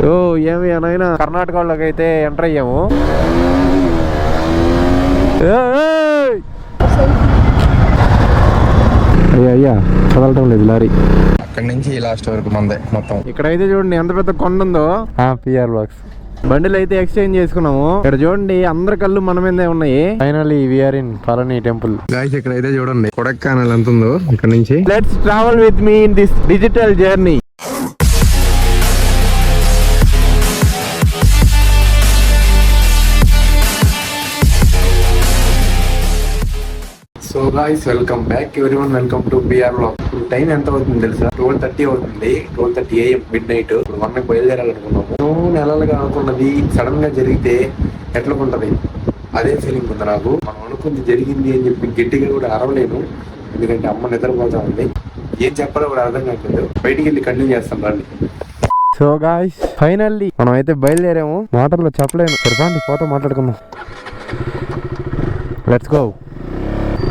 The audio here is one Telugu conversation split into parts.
ఓ ఏమి అనైనా కర్ణాటకలోకి అయితే ఎంటర్ అయ్యాము. అయ్యా చదవటం లేదు లారీ. అక్కడి నుంచి లాస్ట్ వరకు మందే మొత్తం. ఇక్కడైతే చూడండి ఎంత పెద్ద కొండ ఉందో. పిఆర్ బ్లాగ్స్ బండిలు అయితే ఎక్స్చేంజ్ చేసుకున్నాము. ఇక్కడ చూడండి అందరి కళ్ళు మన మీదే ఉన్నాయి. Finally we're in Palani temple. Guys ఇక్కడైతే చూడండి కొడైకెనాల్ ఎంత ఉందో ఇక్కడ నుంచి. Let's travel with me in this digital journey. So guys welcome back everyone, welcome to BR blog. ఇప్పుడు టైం ఎంత అవుతుంది తెలుసా? 12:30 అవుతుంది. 12:30 AM మిడ్ నైట్. ఇప్పుడు 1కి బయలుదేరాలనుకున్నాము. నెలలుగా అనుకున్నది సడన్ గా జరిగితే ఎట్లకుంటది అదే ఫీలింగ్ ఉంది నాకు. మనం అనుకుంది జరిగింది అని చెప్పి గట్టిగా కూడా అరవలేను, ఎందుకంటే అమ్మ నిద్రపోతా ఉంది. ఏం చెప్పాలో కూడా అర్థం కావట్లేదు. బయటికి వెళ్ళి కంటిన్యూ చేస్తాం రండి. సో గాయ్స్ ఫైనల్లీ మనం అయితే బయలుదేరాము. మాటల్లో చెప్పలేను. సరిపోండి పోతా మాట్లాడుకుందాం. Let's go.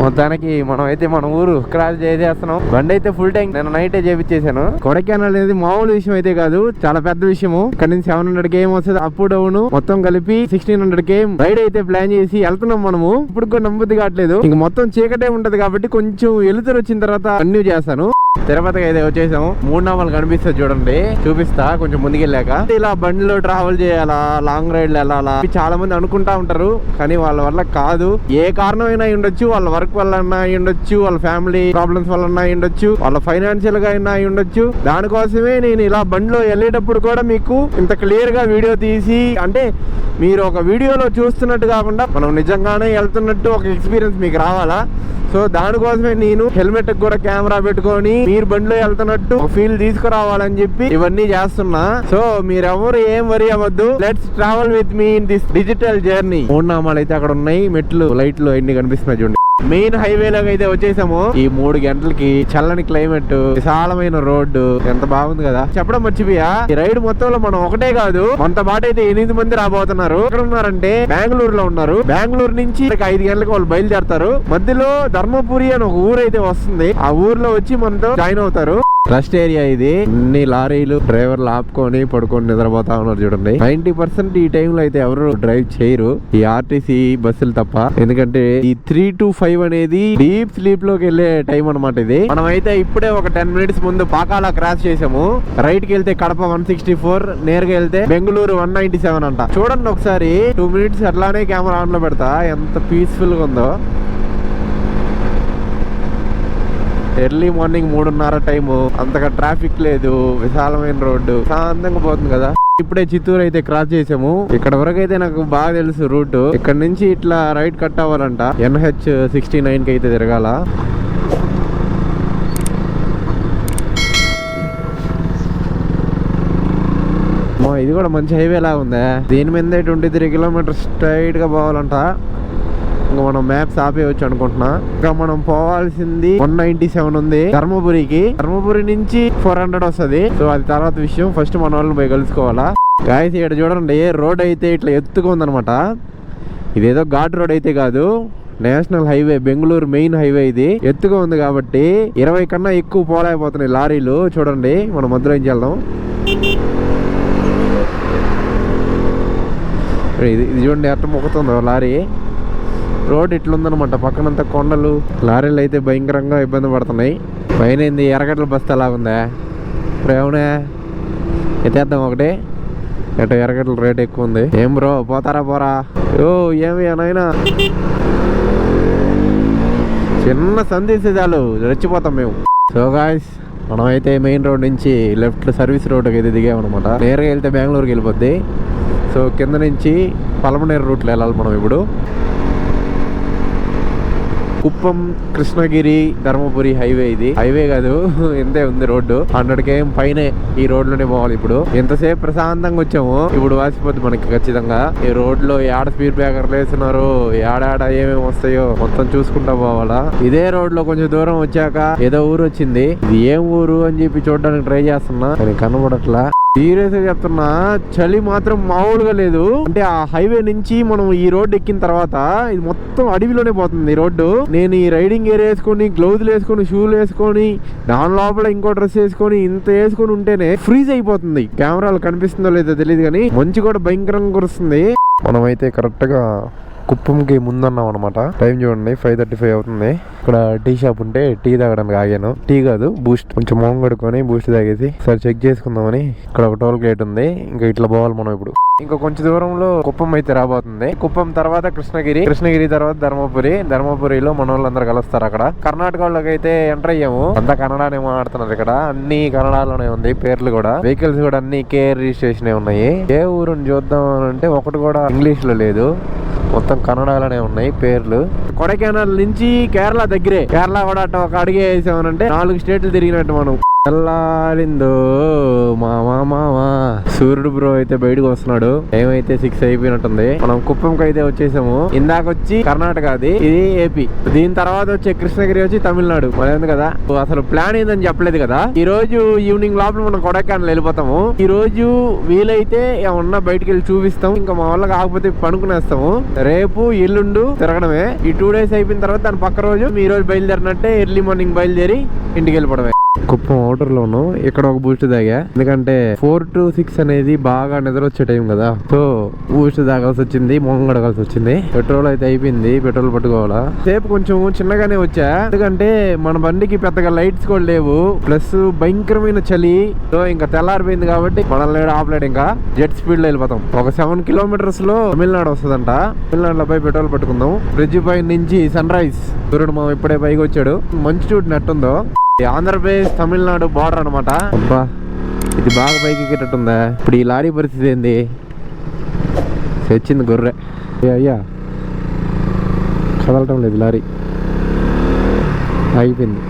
మొత్తానికి మనం అయితే మన ఊరు క్రాస్ చేసేస్తున్నాం. బండి అయితే ఫుల్ ట్యాంక్ నేను నైట్ చేపించేసాను. కొడైకెనాల్ అనేది మామూలు విషయం అయితే కాదు, చాలా పెద్ద విషయము. ఇక్కడ నుంచి 700 km వస్తుంది అప్ డౌన్, మొత్తం కలిపి 1600 km రైడ్ అయితే ప్లాన్ చేసి వెళ్తున్నాం మనము. ఇప్పుడు కూడా నమ్మబుద్ధి కావట్లేదు. ఇంక మొత్తం చీకటే ఉంటది కాబట్టి కొంచెం వెలుతురు వచ్చిన తర్వాత కంటిన్యూ చేస్తాను. తిరుపతికి అయితే వచ్చేసాము. 3 నామాలు కనిపిస్తుంది చూడండి, చూపిస్తా కొంచెం ముందుకెళ్ళాక. ఇలా బండిలో ట్రావెల్ చేయాలా, లాంగ్ రైడ్ వెళ్ళాలా చాలా మంది అనుకుంటా ఉంటారు, కానీ వాళ్ళ వల్ల కాదు. ఏ కారణమైనా ఉండొచ్చు, వాళ్ళ వర్క్ వల్ల అయి ఉండొచ్చు, వాళ్ళ ఫ్యామిలీ ప్రాబ్లమ్స్ వల్ల అయి ఉండొచ్చు, వాళ్ళ ఫైనాన్షియల్ గా అయినా అయి ఉండొచ్చు. దానికోసమే నేను ఇలా బండిలో వెళ్ళేటప్పుడు కూడా మీకు ఇంత క్లియర్ గా వీడియో తీసి, అంటే మీరు ఒక వీడియోలో చూస్తున్నట్టు కాకుండా మనం నిజంగానే వెళ్తున్నట్టు ఒక ఎక్స్పీరియన్స్ మీకు రావాలా. సో దానికోసమే నేను హెల్మెట్ కూడా కెమెరా పెట్టుకొని మీరు బండిలో వెళ్తున్నట్టు ఫీల్ తీసుకురావాలని చెప్పి ఇవన్నీ చేస్తున్నా. సో మీరెవరు ఏం వరి అవ్వద్దు. Let's travel with me in this digital journey. 3 నామాలు అయితే అక్కడ ఉన్నాయి, మెట్లు లైట్లు అన్ని కనిపిస్తున్నాయి చూడండి. మెయిన్ హైవేలోకి అయితే వచ్చేసాము. ఈ 3 గంటలకి చల్లని క్లైమేట్, విశాలమైన రోడ్డు, ఎంత బాగుంది కదా. చెప్పడం మర్చిపోయా, ఈ రైడ్ మొత్తంలో మనం ఒకటే కాదు, మనతో పాటు అయితే 8 మంది రాబోతున్నారు. ఎక్కడ ఉన్నారంటే బెంగళూరులో ఉన్నారు. బెంగళూరు నుంచి 5 గంటలకు వాళ్ళు బయలుదేరతారు. మధ్యలో ధర్మపురి అని ఒక ఊరు అయితే వస్తుంది. ఆ ఊర్లో వచ్చి మనతో జాయిన్ అవుతారు. రెస్ట్ ఏరియా ఇది. అన్ని లారీలు డ్రైవర్లు ఆపుకొని పడుకొని నిద్రపోతా ఉన్నారు చూడండి. 90% ఈ టైంలో అయితే ఎవరు డ్రైవ్ చేయరు, ఈ ఆర్టీసీ బస్సులు తప్ప. ఎందుకంటే ఈ 3 to 5 అనేది డీప్ స్లీప్ లోకి వెళ్లే టైం అనమాట ఇది. మనం అయితే ఇప్పుడే ఒక 10 minutes ముందు పాకాల క్రాస్ చేసాము. రైట్ కి వెళ్తే కడప 164, నేరుగా వెళ్తే బెంగళూరు 197 అంట. చూడండి ఒకసారి 2 minutes అట్లానే కెమెరా ఆన్ లో పెడతా, ఎంత పీస్ఫుల్ గా ఉందో. ఎర్లీ మార్నింగ్ 3:30 టైము, అంతగా ట్రాఫిక్ లేదు, విశాలమైన రోడ్డు, శాంతంగా పోతుంది కదా. ఇప్పుడే చిత్తూరు అయితే క్రాస్ చేసాము. ఇక్కడ వరకు అయితే నాకు బాగా తెలుసు రూట్. ఇక్కడ నుంచి ఇట్లా రైట్ కట్ అవ్వాలంట. NH69 కి అయితే తిరగాల. ఇది కూడా మంచి హైవే లాగా ఉందా. దీని మీద 23 kilometers స్ట్రైట్ గా పోవాలంట. ఇంకా మనం మ్యాప్స్ ఆపేయచ్చు అనుకుంటున్నా. ఇంకా మనం పోవాల్సింది 197 ఉంది ధర్మపురికి. ధర్మపురి నుంచి 400 వస్తుంది. సో అది తర్వాత విషయం. ఫస్ట్ మన వాళ్ళని పోయి కలుసుకోవాలా. గాయస్ ఇక్కడ చూడండి, రోడ్ అయితే ఇట్లా ఎత్తుగా ఉందనమాట. ఇదేదో ఘాట్ రోడ్ అయితే కాదు, national highway, Bengaluru main highway. ఇది ఎత్తుగా ఉంది కాబట్టి 20 కన్నా ఎక్కువ పోలేకపోతున్నాయి లారీలు. చూడండి మనం మధ్యలో ఏం చేద్దాం. ఇది చూడండి ఎట్ట మొక్కుతుందో లారీ. రోడ్ ఇట్లుందనమాట, పక్కనంతా కొండలు. లారీలు అయితే భయంకరంగా ఇబ్బంది పడుతున్నాయి. పైన ఏంది ఎర్రగడ్డల బస్తా లాగుందా. ఇప్పుడు ఏమన్నా ఎత్తేద్దాం ఒకటి. ఎట ఎర్రగడ్డల రేట్ ఎక్కువ ఉంది. ఏం బ్రో పోతారా పోరా? ఓ ఏమి అనైనా చిన్న సందేశం చాలు రెచ్చిపోతాం మేము. సో గాయ్స్ మనం అయితే మెయిన్ రోడ్ నుంచి లెఫ్ట్ సర్వీస్ రోడ్కి అయితే దిగామన్నమాట. నేరుగా వెళ్తే బెంగళూరుకి వెళ్ళిపోద్ది. సో కింద నుంచి పలమనేరు రూట్లో వెళ్ళాలి మనం ఇప్పుడు. కుప్పం, కృష్ణగిరి, ధర్మపురి హైవే. ఇది హైవే కాదు, ఎంతే ఉంది రోడ్డు. 100 km పైనే ఈ రోడ్ లోనే పోవాలి. ఇప్పుడు ఎంతసేపు ప్రశాంతంగా వచ్చాము, ఇప్పుడు వాసిపోద్ది మనకి ఖచ్చితంగా. ఈ రోడ్ లో ఏడ స్పీడ్ బ్రేకర్లు వేస్తున్నారు, ఏడాడ ఏమేమి వస్తాయో మొత్తం చూసుకుంటా పోవాలా. ఇదే రోడ్ లో కొంచెం దూరం వచ్చాక ఏదో ఊరు వచ్చింది. ఇది ఏం ఊరు అని చెప్పి చూడడానికి ట్రై చేస్తున్నా, కానీ కనబడట్లా. సీరియస్ గా చెప్తున్నా, చలి మాత్రం మామూలుగా లేదు. అంటే ఆ హైవే నుంచి మనం ఈ రోడ్డు ఎక్కిన తర్వాత ఇది మొత్తం అడవిలోనే పోతుంది ఈ రోడ్డు. నేను ఈ రైడింగ్ గేర్ వేసుకొని, గ్లౌజులు వేసుకొని, షూలు వేసుకొని, దాని లోపల ఇంకో డ్రెస్ వేసుకొని, ఇంత వేసుకొని ఉంటేనే ఫ్రీజ్ అయిపోతుంది. కెమెరాలు కనిపిస్తుందో లేదో తెలియదు కానీ మంచు కూడా భయంకరంగా కురుస్తుంది. మనమైతే కరెక్ట్ గా కుప్పంకి ముందున్నాం అనమాట. టైం చూడండి 5:35 అవుతుంది. ఇక్కడ టీ షాప్ ఉంటే టీ తాగడానికి ఆగాను. టీ కాదు, బూస్ట్. కొంచెం మొహం కడుక్కొని బూస్ట్ తాగేసి సరే చెక్ చేసుకుందామని. ఇక్కడ ఒక టోల్ గేట్ ఉంది, ఇంకా ఇట్లా పోవాలి మనం ఇప్పుడు. ఇంకా కొంచెం దూరంలో కుప్పం అయితే రాబోతుంది. కుప్పం తర్వాత కృష్ణగిరి, కృష్ణగిరి తర్వాత ధర్మపురి. ధర్మపురిలో మన వాళ్ళందరూ కలుస్తారు అక్కడ. కర్ణాటక వాళ్ళకి అయితే ఎంటర్ అయ్యాము. అంతా కన్నడనే మాట్లాడుతున్నారు ఇక్కడ. అన్ని కన్నడలోనే ఉంది, పేర్లు కూడా. వెహికల్స్ కూడా అన్ని కేర్ రిజిస్ట్రేషన్ ఉన్నాయి. ఏ ఊరుని చూద్దాం అంటే ఒకటి కూడా ఇంగ్లీష్ లో లేదు, మొత్తం కన్నడలోనే ఉన్నాయి పేర్లు. కొడైకెనాల్ నుంచి కేరళ దగ్గరే. కేరళ కూడా అట్ట ఒక అడిగే వేసామనంటే 4 స్టేట్లు తిరిగినట్టు మనం. తెల్లారిందో మామా. సూర్యుడు బ్రో అయితే బయటకు వస్తున్నాడు. ఏమైతే 6 అయిపోయినట్టుంది. మనం కుప్పంకి అయితే వచ్చేసాము. ఇందాక వచ్చి కర్ణాటక, అది ఇది ఏపీ. దీని తర్వాత వచ్చే కృష్ణగిరి వచ్చి తమిళనాడు. మరి కదా అసలు ప్లాన్ ఏందని చెప్పలేదు కదా. ఈ రోజు ఈవినింగ్ లోపల మనం కొడైకెనాల్ వెళ్ళిపోతాము. ఈ రోజు వీలైతే ఏమన్నా బయటకు వెళ్ళి చూపిస్తాం. ఇంకా మా వల్ల కాకపోతే పనుకునేస్తాము. రేపు ఎల్లుండు తిరగడమే. ఈ 2 days అయిపోయిన తర్వాత దాని పక్క రోజు ఈ రోజు బయలుదేరినట్టే ఎర్లీ మార్నింగ్ బయలుదేరి ఇంటికి వెళ్ళిపోవడమే. కుప్పం అవుటర్ లోను ఇక్కడ ఒక బూస్ట్ తాగా. ఎందుకంటే 4 to 6 అనేది బాగా నిద్ర వచ్చే టైం కదా. సో బూస్ట్ తాగాల్సి వచ్చింది, మొహం కడగాల్సి వచ్చింది. పెట్రోల్ అయితే అయిపోయింది, పెట్రోల్ పట్టుకోవాలా. సేపు కొంచెం చిన్నగానే వచ్చా, ఎందుకంటే మన బండికి పెద్దగా లైట్స్ కూడా లేవు. ప్లస్ భయంకరమైన చలి. సో ఇంకా తెల్లారిపోయింది కాబట్టి మనల్ని ఆపలేడు. ఇంకా జెట్ స్పీడ్ లో వెళ్ళిపోతాం. ఒక 7 kilometers లో తమిళనాడు వస్తుందంట. తమిళనాడులో పై పెట్రోల్ పట్టుకుందాం. బ్రిడ్జ్ పై నుంచి సన్ రైజ్. సూర్యుడు మా ఇప్పుడే పైకి వచ్చాడు. మంచి చూడనట్టుందో. ఆంధ్రప్రదేశ్ తమిళనాడు బార్డర్ అనమాట. అబ్బా ఇది బాగా పైకి ఎక్కేటట్టుందా. ఇప్పుడు ఈ లారీ పరిస్థితి ఏంది? తెచ్చింది గొర్రె. అయ్యా కదలటం లేదు లారీ, ఆగిపోయింది.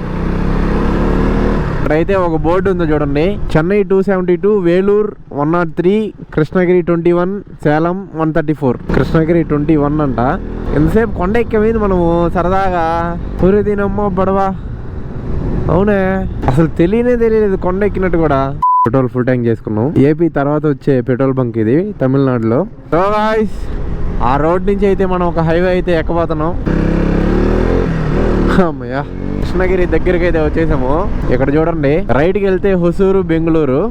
ఇక్కడైతే ఒక బోర్డు ఉందో చూడండి. చెన్నై 272, వేలూరు 103, కృష్ణగిరి 21, సేలం 134. కృష్ణగిరి 21 అంట. ఎంతసేపు కొండ ఎక్కమైంది మనము సరదాగా. ఊరే దీనమ్మ బడవా. అవునే, అసలు తెలియలేదు కొండ ఎక్కినట్టు కూడా. పెట్రోల్ ఫుల్ ట్యాంక్ చేసుకున్నాం. ఏపీ తర్వాత వచ్చే పెట్రోల్ బంక్ ఇది తమిళనాడులో. సో గాయ్స్, ఆ రోడ్ నుంచి అయితే మనం ఒక హైవే అయితే ఎక్కబోతున్నాం. అమ్మయ్య, కృష్ణగిరి దగ్గరికి అయితే వచ్చేసాము. ఇక్కడ చూడండి, రైట్కి వెళ్తే హొసూరు బెంగళూరు,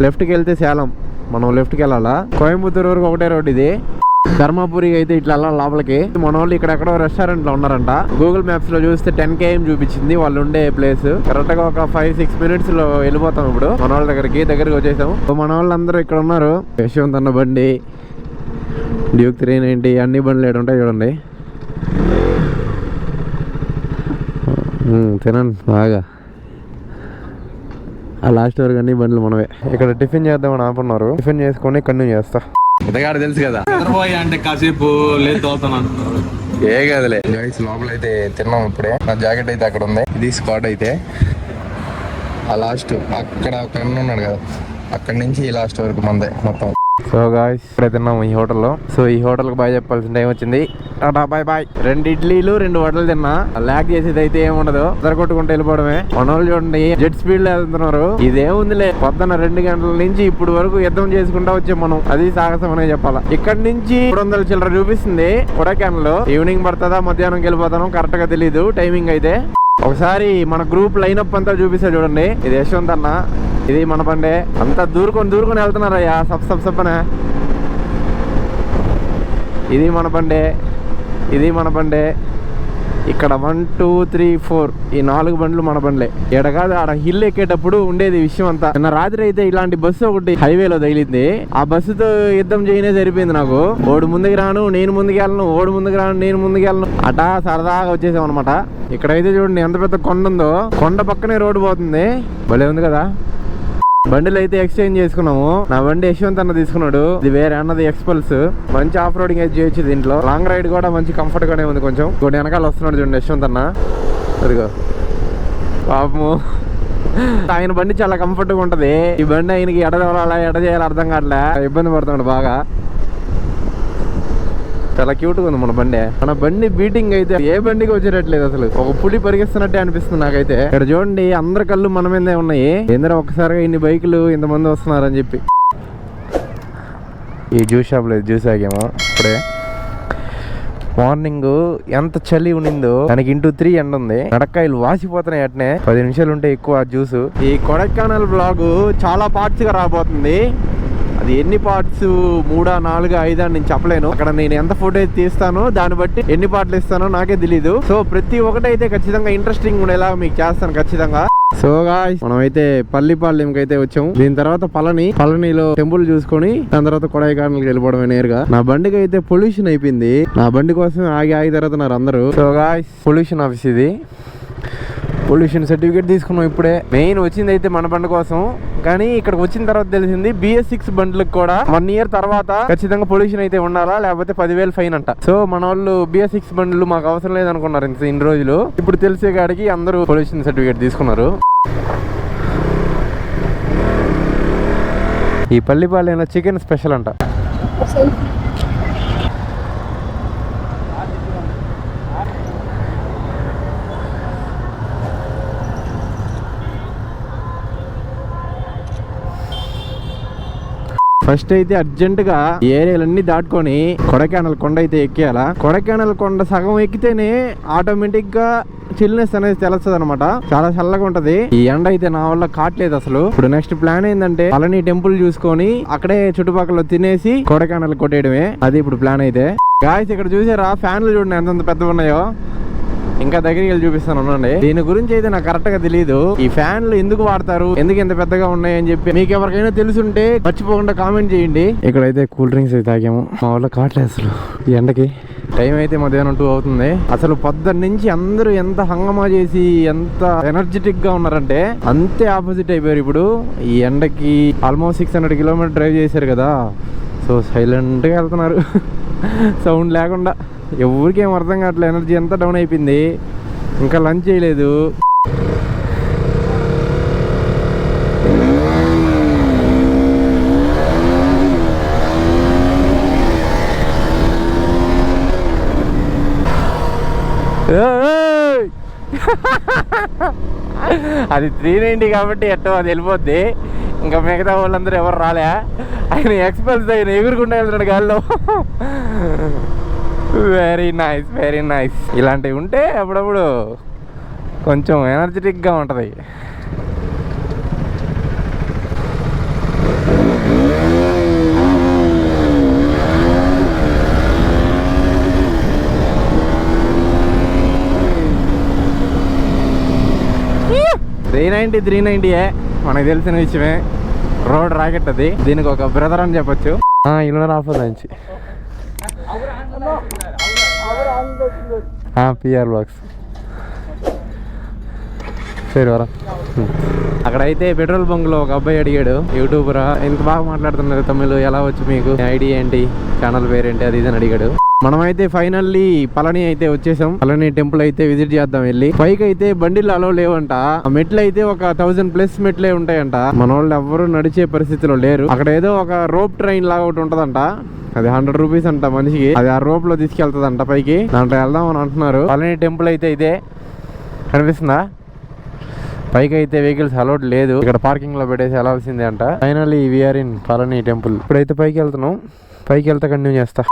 లెఫ్ట్కి వెళ్తే సేలం. మనం లెఫ్ట్కి వెళ్ళాలా. కోయంబత్తూరు వరకు ఒకటే రోడ్ ఇది. ధర్మపురి అయితే ఇట్లా వెళ్ళాలి లోపలికి. మన వాళ్ళు ఇక్కడ ఎక్కడో రెస్టారెంట్ లో ఉన్నారంట. గూగుల్ మ్యాప్స్ లో చూస్తే 10 km చూపించింది వాళ్ళు ఉండే ప్లేస్. కరెక్ట్ గా ఒక 5-6 minutes లో వెళ్ళిపోతాం. ఇప్పుడు మన వాళ్ళ దగ్గరికి వచ్చేసాము. మన వాళ్ళందరూ ఇక్కడ ఉన్నారు. యశ్వంత్ అన్న బండి, డ్యూక్ 390, అన్ని బండ్లు ఏడు ఉంటాయి చూడండి. తినండి బాగా. ఆ లాస్ట్ వరకు అన్ని బండ్లు మనవే. ఇక్కడ టిఫిన్ చేద్దామని ఆపున్నారు. టిఫిన్ చేసుకొని కంటిన్యూ చేస్తా. ఉదగాడు తెలుసు కదా, అంటే కాసేపు లేదు ఏ కదలే. గైస్ లోపల అయితే తిన్నాం ఇప్పుడే. నా జాకెట్ అయితే అక్కడ ఉంది. ఇది స్పాట్ అయితే ఆ లాస్ట్ అక్కడ ఒక ఉన్నాడు కదా, అక్కడి నుంచి ఈ లాస్ట్ వరకు మందే మొత్తం. సో గాయ్స్, ఇప్పుడే తిన్నాము ఈ హోటల్లో. సో ఈ హోటల్కి బాయ్ చెప్పాల్సిన టైం వచ్చింది. Tata bye bye. 2 ఇడ్లీలు 2 వడలు తిన్నా. ల్యాక్ చేసేది అయితే ఏముండదు, కొట్టుకుంటూ వెళ్ళిపోవడమే. మన వాళ్ళు చూడండి జెట్ స్పీడ్ లో వెళ్తున్నారు. ఇదేముందిలే, పొద్దున్న 2 గంటల నుంచి ఇప్పుడు వరకు యుద్ధం చేసుకుంటా వచ్చాం మనం. అది సాహసం అనే చెప్పాలా. ఇక్కడ నుంచి 300 చిల్లర చూపిస్తుంది కొడైకెనాల్. ఈవినింగ్ పడుతుందా మధ్యాహ్నంకి వెళ్ళిపోతాను, కరెక్ట్ గా తెలీదు టైమింగ్ అయితే. ఒకసారి మన గ్రూప్ లైనప్ అంతా చూపిస్తా చూడండి. ఇది యశ్వంత్ అన్న, ఇది మన బండే. అంతా దూరుకొని వెళ్తున్నారయ్యా సబ్సబ్బనే. ఇది మన బండే, ఇది మన బండే. ఇక్కడ 1, 2, 3, 4 ఈ 4 బండ్లు మన బండ్లే. ఎడ కాదు ఆడ హిల్ ఎక్కేటప్పుడు ఉండేది విషయం అంతా. నిన్న రాత్రి అయితే ఇలాంటి బస్సు ఒకటి హైవేలో తగిలింది. ఆ బస్సుతో యుద్ధం చేయనే సరిపోయింది నాకు. ఓడు ముందుకు రాను, నేను ముందుకు వెళ్ళను, ఓడు ముందుకు రాను, నేను ముందుకు వెళ్ళను. అటా సరదాగా వచ్చేసాం అనమాట. ఇక్కడైతే చూడండి ఎంత పెద్ద కొండ ఉందో. కొండ పక్కనే రోడ్డు పోతుంది. భలే ఉంది కదా. బండిలు అయితే ఎక్స్చేంజ్ చేసుకున్నాము. నా బండి యశ్వంత్ అన్న తీసుకున్నాడు. ఇది వేరే అన్నది ఎక్స్పల్స్. మంచి ఆఫ్ రోడింగ్ అయితే చేయొచ్చు దీంట్లో. లాంగ్ రైడ్ కూడా మంచి కంఫర్ట్ గానే ఉంది. కొంచెం ఇంకోటి వెనకాల వస్తున్నాడు చూడండి యశ్వంత్ అన్న. అదిగో పాపము, ఆయన బండి చాలా కంఫర్ట్ గా ఉంటది. ఈ బండి ఆయనకి ఎడ చేయాలి అర్థం కావట్లే, ఇబ్బంది పడుతున్నాడు బాగా. చాలా క్యూట్ గా ఉంది మన బండి బీటింగ్ అయితే ఏ బండికి వచ్చేటట్లేదు అసలు. ఒక పులి పరిగెస్తున్నట్టే అనిపిస్తుంది నాకైతే. ఇక్కడ చూడండి అందరి కళ్ళు మన మీదే ఉన్నాయి. ఏంద్రా ఒక్కసారిగా ఇన్ని బైకులు ఇంతమంది వస్తున్నారని చెప్పి. ఈ జ్యూస్ షాప్ లో జ్యూస్ ఆగాము ఇప్పుడే. మార్నింగ్ ఎంత చలి ఉన్నిందో దానికి ఇంటూ 3 ఎండ ఉంది. నడక్కాయలు వాసిపోతున్నాయి అట్నే. 10 నిమిషాలు ఉంటే ఎక్కువ జ్యూస్. ఈ కొడైకెనాల్ బ్లాగ్ చాలా పార్ట్స్ గా రాబోతుంది. అది ఎన్ని పార్ట్స్ 3, 4, 5 అని నేను చెప్పలేను. అక్కడ నేను ఎంత ఫుటేజ్ తీస్తానో దాన్ని బట్టి ఎన్ని పార్ట్లు ఇస్తానో నాకే తెలీదు. సో ప్రతి ఒక్కటి అయితే ఖచ్చితంగా ఇంట్రెస్టింగ్ ఉండేలా మీకు చేస్తాను ఖచ్చితంగా. సో గాయ్స్ మనమైతే పల్లిపాలెంకి అయితే వచ్చాము. దీని తర్వాత పళనిలో టెంపుల్ చూసుకొని దాని తర్వాత కొడైకెనాల్కి వెళ్ళిపోవడం నేరుగా. నా బండికి అయితే పొల్యూషన్ అయిపోయింది. నా బండి కోసం ఆగి తిరుగుతున్నారు అందరూ. సో గాయ్స్ పొల్యూషన్ ఆఫీస్ ఇది. పొల్యూషన్ సర్టిఫికేట్ తీసుకున్నాం ఇప్పుడే. మెయిన్ వచ్చింది అయితే మన బండి కోసం, కానీ ఇక్కడికి వచ్చిన తర్వాత తెలిసింది BS6 బండ్లకు కూడా 1 ఇయర్ తర్వాత ఖచ్చితంగా పొల్యూషన్ అయితే ఉండాలా, లేకపోతే 10,000 ఫైన్ అంట. సో మన వాళ్ళు BS6 బండ్లు మాకు అవసరం లేదనుకున్నారు ఇన్ని రోజులు. ఇప్పుడు తెలిసే కాడికి అందరూ పొల్యూషన్ సర్టిఫికేట్ తీసుకున్నారు. ఈ పల్లిపాలెంలో చికెన్ స్పెషల్ అంట. ఫస్ట్ అయితే అర్జెంట్ గా ఏరియాలన్నీ దాటుకొని కొడైకెనాల్ కొండ అయితే ఎక్కేయాలా. కొడైకెనాల్ కొండ సగం ఎక్కితేనే ఆటోమేటిక్ గా చిల్నెస్ అనేది తెలుస్తుంది అనమాట. చాలా చల్లగా ఉంటది. ఈ ఎండ అయితే నా వల్ల కావట్లేదు అసలు. ఇప్పుడు నెక్స్ట్ ప్లాన్ ఏంటంటే పళని టెంపుల్ చూసుకొని అక్కడే చుట్టుపక్కల తినేసి కొడైకెనాల్ కొట్టేయడమే. అది ఇప్పుడు ప్లాన్ అయితే. గాయస్ ఇక్కడ చూసారా ఫ్యాన్లు చూడండి ఎంత పెద్దగా ఉన్నాయో. ఇంకా దగ్గరికి వెళ్ళి చూపిస్తాను ఉండండి. దీని గురించి అయితే నాకు కరెక్ట్ గా తెలియదు. ఈ ఫ్యాన్లు ఎందుకు వాడతారు, ఎందుకు ఎంత పెద్దగా ఉన్నాయి అని చెప్పి మీకు ఎవరికైనా తెలుసుంటే మర్చిపోకుండా కామెంట్ చేయండి. ఇక్కడైతే కూల్ డ్రింక్స్ అయితే తాగాము. మా వల్ల కావట్లేదు అసలు ఈ ఎండకి. టైం అయితే మధ్యాహ్నం 2 అవుతుంది. అసలు పొద్దున్న నుంచి అందరూ ఎంత హంగమా చేసి ఎంత ఎనర్జెటిక్ గా ఉన్నారంటే అంతే ఆపోజిట్ అయిపోయారు ఇప్పుడు. ఈ ఎండకి ఆల్మోస్ట్ 600 కిలోమీటర్ డ్రైవ్ చేశారు కదా. సో సైలెంట్ గా వెళ్తున్నారు సౌండ్ లేకుండా. ఎవరికి ఏం అర్థం కావట్లేదు. ఎనర్జీ అంతా డౌన్ అయిపోయింది. ఇంకా లంచ్ చేయలేదు. అది 390 కాబట్టి ఎట్టో అది వెళ్ళిపోద్ది. ఇంకా మిగతా వాళ్ళందరూ ఎవరు రాలే. ఆయన ఎక్స్పల్స్ ఆయన ఎగురుకుంటూ వెళ్తున్నాడు గాల్లో. Very nice, very nice. ఇలాంటివి ఉంటే అప్పుడప్పుడు కొంచెం ఎనర్జెటిక్గా ఉంటుంది. త్రీ నైంటీయే మనకు తెలిసిన విషయమే. రోడ్ రాకెట్ అది. దీనికి ఒక బ్రదర్ అని చెప్పొచ్చు. ఇలా రాఫర్ నుంచి PR బాక్స్ సరే వరా. అక్కడైతే పెట్రోల్ బంక్ లో ఒక అబ్బాయి అడిగాడు, యూట్యూబరా ఎంత బాగా మాట్లాడుతున్నారు తమిళ్, ఎలా వచ్చు మీకు, ఐడి ఏంటి, ఛానల్ పేరేంటి, అది ఇది అని అడిగాడు. మనమైతే ఫైనల్లీ పళని అయితే వచ్చేసాం. పళని టెంపుల్ అయితే విజిట్ చేద్దాం వెళ్ళి. పైకి అయితే బండిలు అలో లేవంట. మెట్లు అయితే ఒక 1000+ మెట్లే ఉంటాయంట. మన వాళ్ళు ఎవ్వరూ నడిచే పరిస్థితిలో లేరు. అక్కడ ఏదో ఒక రోప్ ట్రైన్ లాగా ఒకటి ఉంటదంట. అది 100 రూపీస్ అంట మనిషికి. అది ఆ రోప్ లో తీసుకెళ్తుందంట పైకి. దాంట్లో వెళ్దాం అని అంటున్నారు. పళని టెంపుల్ అయితే ఇదే కనిపిస్తుందా. పైకి అయితే వెహికల్స్ అలౌడ్ లేదు. ఇక్కడ పార్కింగ్ లో పెట్టేసి వెళ్ళాల్సిందే అంట. Finally we're in Palani temple. ఇప్పుడైతే పైకి వెళ్తున్నాం. పైకి వెళ్తే కంటిన్యూ చేస్తా.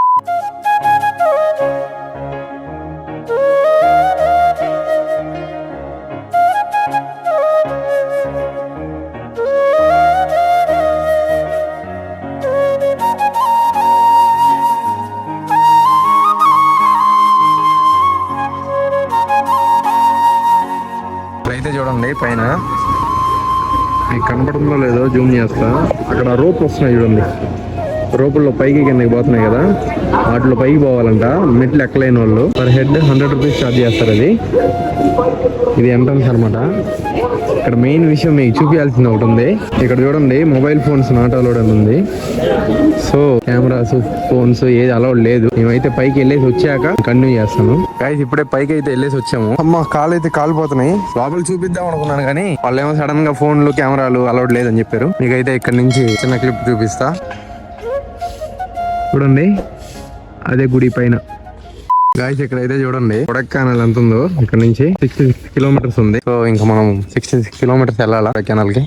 అయితే చూడండి పైన మీకు కనపడంలో లేదో జూమ్ చేస్తా. అక్కడ రోప్ వస్తున్నాయి చూడండి. రోపుల్లో పైకి కిందకి పోతున్నాయి కదా, వాటిలో పైకి పోవాలంట. మెట్లు ఎక్కలేని వాళ్ళు పర్ హెడ్ 100 రూపీస్ ఛార్జ్ చేస్తారు. ఇది ఎంట్రన్స్ అనమాట. ఇక్కడ మెయిన్ విషయం మీకు చూపించాల్సింది ఒకటి ఉంది. ఇక్కడ చూడండి మొబైల్ ఫోన్స్ నాట్ అలౌడ్ అని ఉంది. సో కెమెరాస్, ఫోన్స్ ఏది అలౌడ్ లేదు. మేమైతే పైకి వెళ్ళేసి వచ్చాక కంటిన్యూ చేస్తాను. గైస్ ఇప్పుడే పైకి అయితే వెళ్ళేసి వచ్చాము. అమ్మ కాళ్ళు అయితే కాలిపోతున్నాయి. లోపల చూపిద్దాం అనుకున్నాను కానీ వాళ్ళు ఏమో సడన్ గా ఫోన్లు, కెమెరాలు అలౌడ్ లేదని చెప్పారు. మీకైతే ఇక్కడ నుంచి చిన్న క్లిప్ చూపిస్తా చూడండి. అదే గుడి పైన. గాయస్ ఇక్కడ అయితే చూడండి కొడైకెనాల్ ఎంత ఉందో, ఇక్కడ నుంచి 66 కిలోమీటర్స్ ఉంది. సో ఇంకా మనం 66 కిలోమీటర్స్ వెళ్ళాలా కొడైకెనాల్ కి.